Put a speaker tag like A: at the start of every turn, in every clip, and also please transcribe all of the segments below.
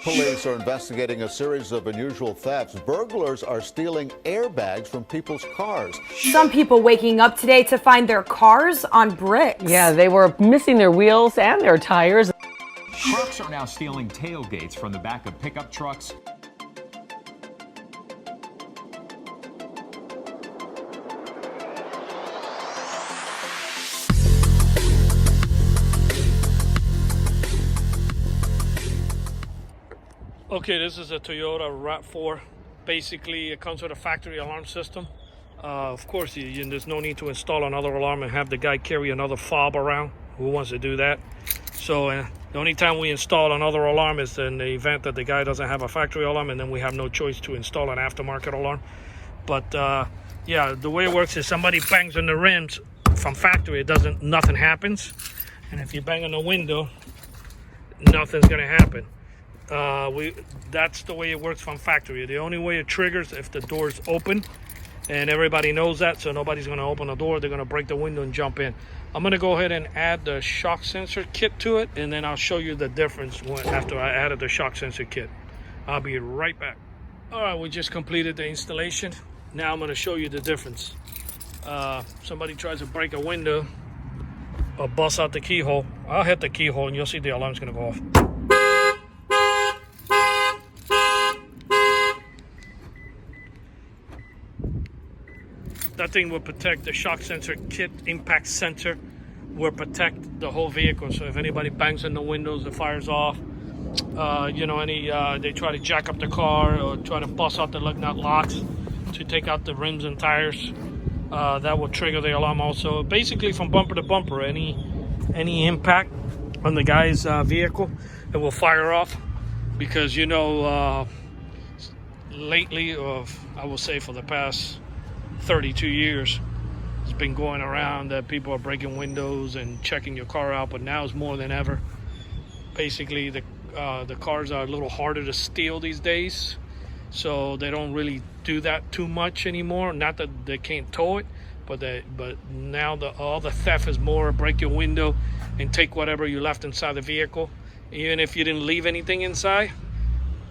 A: Police are investigating a series of unusual thefts. Burglars are stealing airbags from people's cars.
B: Some people waking up today to find their cars on bricks.
C: Yeah, they were missing their wheels and their tires.
D: Trucks are now stealing tailgates from the back of pickup trucks.
E: Okay, this is a Toyota RAV4. Basically, it comes with a factory alarm system. Of course, there's no need to install another alarm and have the guy carry another fob around. Who wants to do that? So the only time we install another alarm is in the event that the guy doesn't have a factory alarm, and then we have no choice to install an aftermarket alarm. But yeah, the way it works is somebody bangs on the rims from factory, nothing happens. And if you bang on the window, nothing's gonna happen. That's the way it works from factory. The only way it triggers if the door's open, and everybody knows that, so nobody's going to open the door. They're going to break the window and jump in. I'm going to go ahead and add the shock sensor kit to it, and then I'll show you the difference after I added the shock sensor kit. I'll be right back. All right, we just completed the installation. Now I'm going to show you the difference. Somebody tries to break a window or bust out the keyhole. I'll hit the keyhole and you'll see the alarm's going to go off. That thing will protect the shock sensor kit, impact sensor will protect the whole vehicle. So if anybody bangs on the windows, it fires off. They try to jack up the car or try to bust out the lug nut locks to take out the rims and tires. That will trigger the alarm also. Basically, from bumper to bumper, any impact on the guy's vehicle, it will fire off. Because lately, I will say for the past 32 years, it's been going around that people are breaking windows and checking your car out, but now it's more than ever. Basically, the cars are a little harder to steal these days, so they don't really do that too much anymore. Not that they can't tow it, but now all the theft is more break your window and take whatever you left inside the vehicle. Even if you didn't leave anything inside,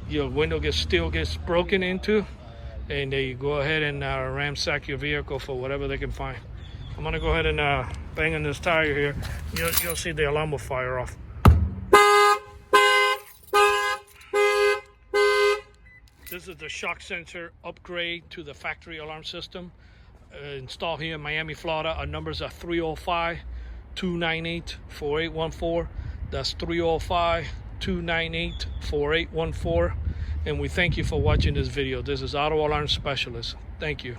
E: your window still gets broken into, and they go ahead and ransack your vehicle for whatever they can find. I'm gonna go ahead and bang on this tire here. You'll see the alarm will fire off. This is the shock sensor upgrade to the factory alarm system. Installed here in Miami, Florida. Our numbers are 305-298-4814. That's 305-298-4814. And we thank you for watching this video. This is Auto Alarm Specialist. Thank you.